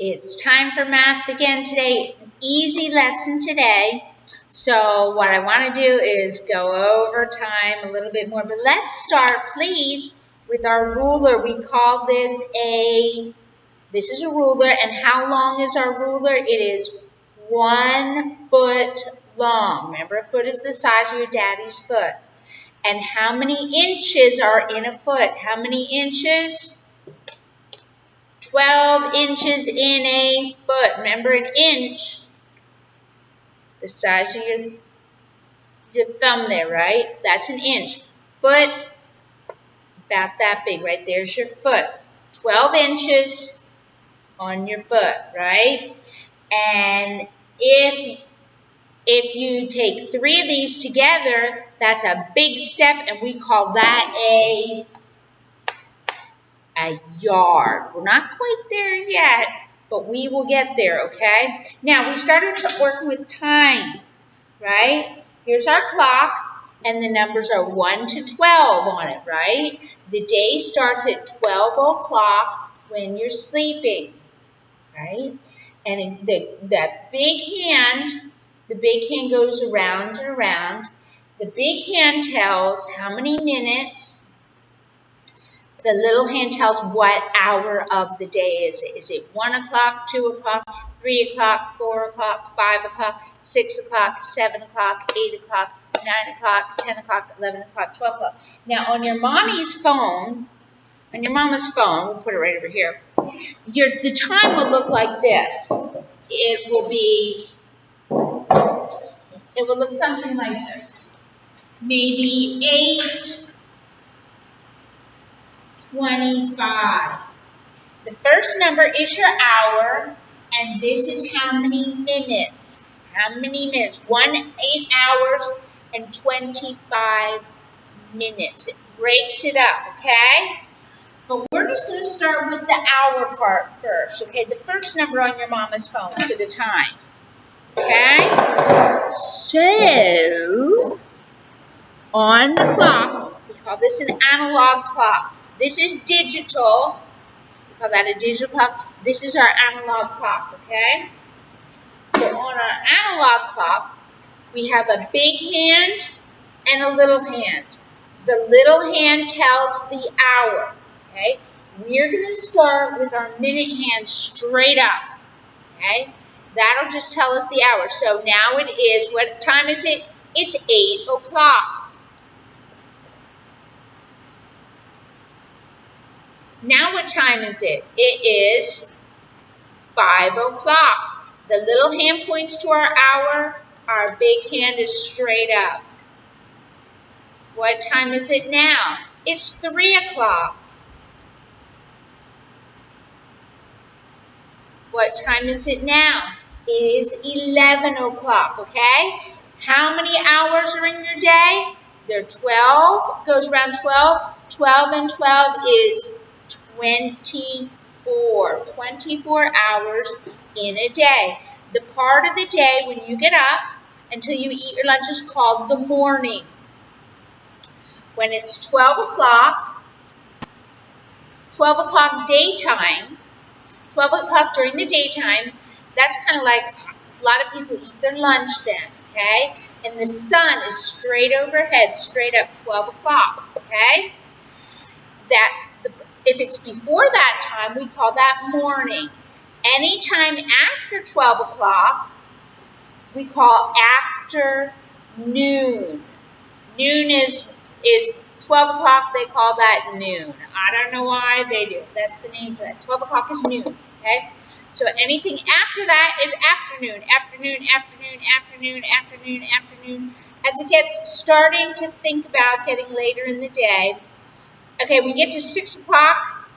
It's time for math again today. Easy lesson today. So what I want to do is go over time a little bit more. But let's start, please, with our ruler. We call this this is a ruler. And how long is our ruler? It is 1 foot long. Remember, a foot is the size of your daddy's foot. And how many inches are in a foot? How many inches? 12 inches in a foot. Remember, an inch, the size of your thumb there, right? That's an inch. Foot, about that big, right? There's your foot. 12 inches on your foot, right? And if you take 3 of these together, that's a big step, and we call that a yard. We're not quite there yet, but we will get there, okay? Now, we started working with time, right? Here's our clock, and the numbers are 1 to 12 on it, right? The day starts at 12 o'clock when you're sleeping, right? And that big hand goes around and around. The big hand tells how many minutes. The little hand tells what hour of the day is it. Is it 1 o'clock, 2 o'clock, 3 o'clock, 4 o'clock, 5 o'clock, 6 o'clock, 7 o'clock, 8 o'clock, 9 o'clock, 10 o'clock, 11 o'clock, 12 o'clock. Now on your mama's phone, we'll put it right over here, the time will look like this. It will look something like this. Maybe 8:25. The first number is your hour, and this is how many minutes. How many minutes? 8 hours and 25 minutes. It breaks it up, okay? But we're just going to start with the hour part first, okay? The first number on your mama's phone for the time, okay? So, on the clock, we call this an analog clock. This is digital. We call that a digital clock. This is our analog clock, okay? So on our analog clock, we have a big hand and a little hand. The little hand tells the hour, okay? We're going to start with our minute hand straight up, okay? That'll just tell us the hour. So now it is, what time is it? It's 8 o'clock. Now what time is it? It is 5 o'clock. The little hand points to our hour. Our big hand is straight up. What time is it now? It's 3 o'clock. What time is it now? It is 11 o'clock, okay? How many hours are in your day? They're 12. Goes around 12. 12 and 12 is 24. 24 hours in a day. The part of the day when you get up until you eat your lunch is called the morning. When it's 12 o'clock daytime, 12 o'clock during the daytime, that's kind of like a lot of people eat their lunch then, okay? And the sun is straight overhead, straight up 12 o'clock, okay? If it's before that time, we call that morning. Anytime after 12 o'clock, we call afternoon. Noon is 12 o'clock, they call that noon. I don't know why they do it. That's the name for that. 12 o'clock is noon, okay? So anything after that is afternoon. Afternoon, afternoon, afternoon, afternoon, afternoon. As it gets starting to think about getting later in the day, okay, we get to 6 o'clock,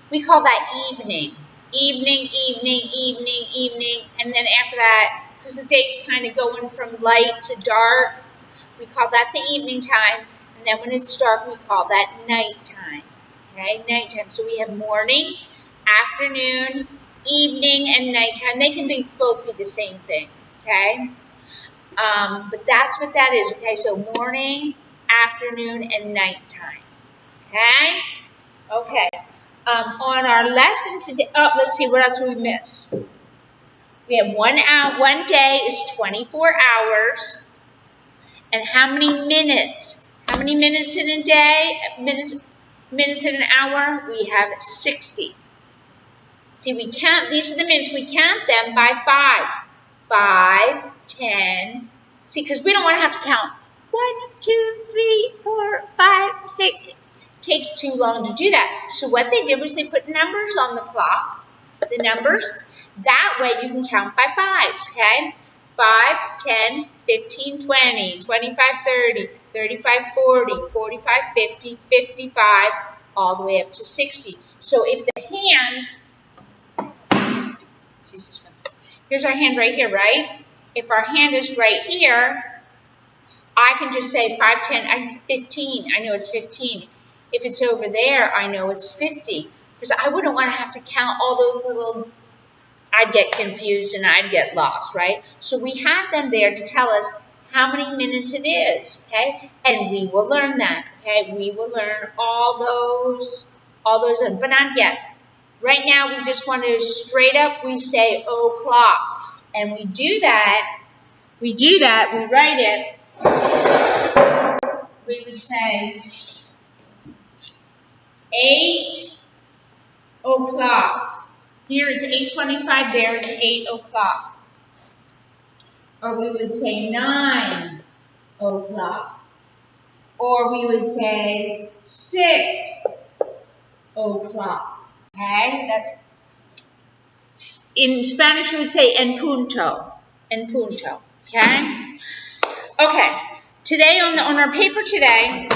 we call that evening. Evening, evening, evening, evening, and then after that, because the day's kind of going from light to dark, we call that the evening time, and then when it's dark, we call that nighttime, okay, nighttime. So we have morning, afternoon, evening, and nighttime. They can both be the same thing, okay, but that's what that is, okay, so morning, afternoon, and nighttime. Okay? Okay. On our lesson today, oh, let's see, what else we missed? We have 1 hour, 1 day is 24 hours. And how many minutes? How many minutes in a day? Minutes in an hour? We have 60. See, we count, these are the minutes, we count them by fives. 5, 10. See, because we don't want to have to count 1, 2, 3, 4, 5, 6. It takes too long to do that. So what they did was they put numbers on the clock, the numbers. That way you can count by fives, okay? 5, 10, 15, 20, 25, 30, 35, 40, 45, 50, 55, all the way up to 60. So if the hand, here's our hand right here, right? If our hand is right here, I can just say 5, 10, 15. I know it's 15. If it's over there, I know it's 50. Because I wouldn't want to have to count all those little, I'd get confused and I'd get lost, right? So we have them there to tell us how many minutes it is, okay? And we will learn that, okay? We will learn all those, but not yet. Right now, we just want to straight up, we say o'clock. And we do that, we write it. We would say 8 o'clock. Here it's 8:25, there it's 8 o'clock. Or we would say 9 o'clock. Or we would say 6 o'clock. Okay, that's, in Spanish we would say en punto, okay? Okay, today on our paper today,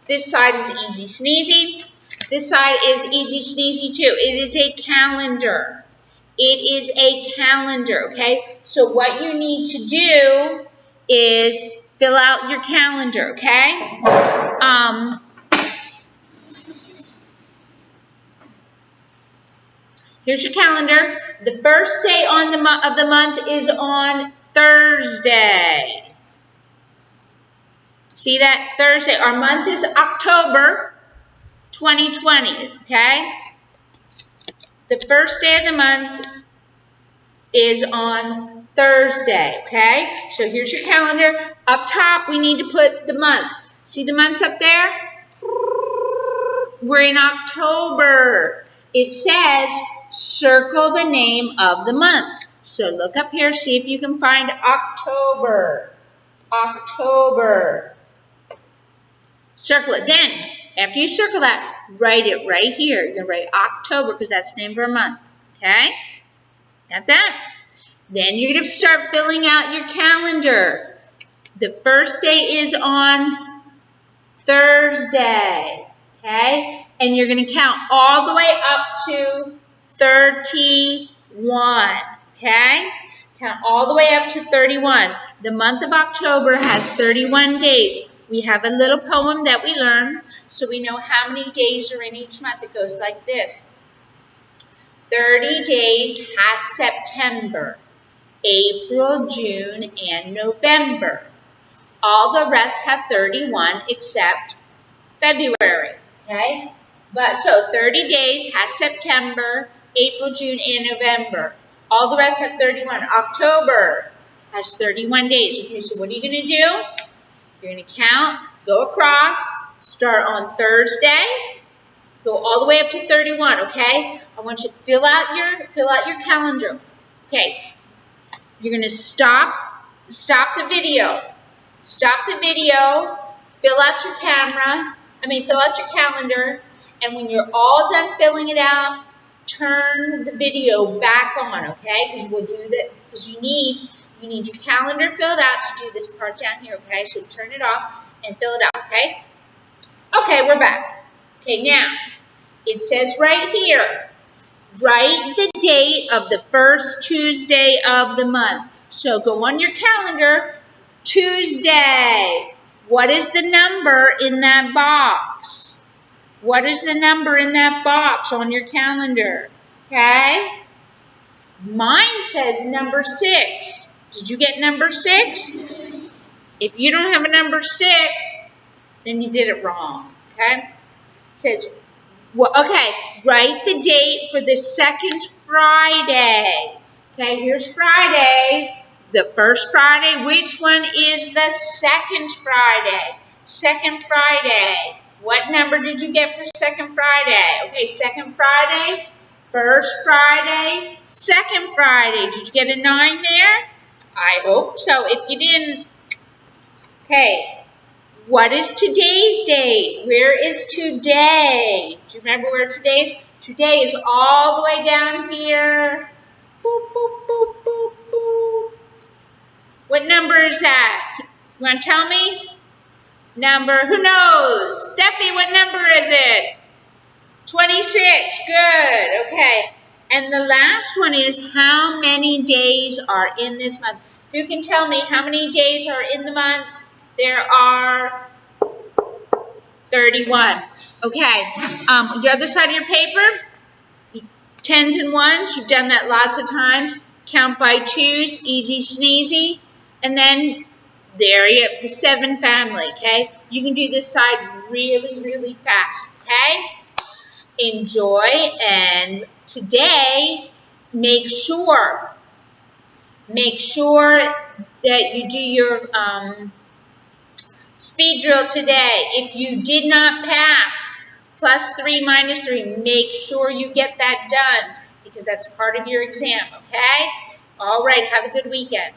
this side is easy sneezy. This side is easy sneezy too. It is a calendar. It is a calendar, okay? So what you need to do is fill out your calendar, okay? Here's your calendar. The first day of the month is on Thursday. See that? Thursday. Our month is October 2020, okay? The first day of the month is on Thursday, okay? So here's your calendar. Up top, we need to put the month. See the months up there? We're in October. It says circle the name of the month. So look up here, see if you can find October. October. Circle it. Then, after you circle that, write it right here. You're going to write October because that's the name of our month. Okay? Got that? Then you're going to start filling out your calendar. The first day is on Thursday. Okay? And you're going to count all the way up to 31. Okay? Count all the way up to 31. The month of October has 31 days. We have a little poem that we learn so we know how many days are in each month. It goes like this. 30 days has September, April, June, and November. All the rest have 31 except February, okay? But so 30 days has September, April, June, and November. All the rest have 31. October has 31 days. Okay, so what are you going to do? You're going to count, go across, start on Thursday, go all the way up to 31, okay? I want you to fill out your calendar. Okay, you're going to stop the video. Stop the video, fill out your calendar, and when you're all done filling it out, turn the video back on, okay? Because we'll do that, because you need your calendar filled out to do this part down here, okay? So turn it off and fill it out, okay? Okay, we're back. Okay, now, it says right here, write the date of the first Tuesday of the month. So go on your calendar, Tuesday. What is the number in that box? What is the number in that box on your calendar? Okay? Mine says number 6. Did you get number 6? If you don't have a number 6, then you did it wrong. Okay? It says Well, okay, write the date for the second Friday. Okay, here's Friday, the first Friday. Which one is the second Friday? Second Friday. What number did you get for second Friday? Okay, second Friday, first Friday, second Friday. Did you get a 9 there? I hope so. If you didn't, okay. What is today's date? Where is today? Do you remember where today is? Today is all the way down here. Boop, boop, boop, boop, boop. What number is that? You want to tell me? Number, who knows? Steffi, what number is it? 26, good, okay. And the last one is how many days are in this month? Who can tell me how many days are in the month? There are 31. Okay, the other side of your paper, 10s and 1s, you've done that lots of times. Count by 2s, easy sneezy. And then there you have the 7 family, okay? You can do this side really, really fast, okay? Enjoy, and today, make sure that you do your speed drill today. If you did not pass +3, -3, make sure you get that done because that's part of your exam, okay? All right, have a good weekend.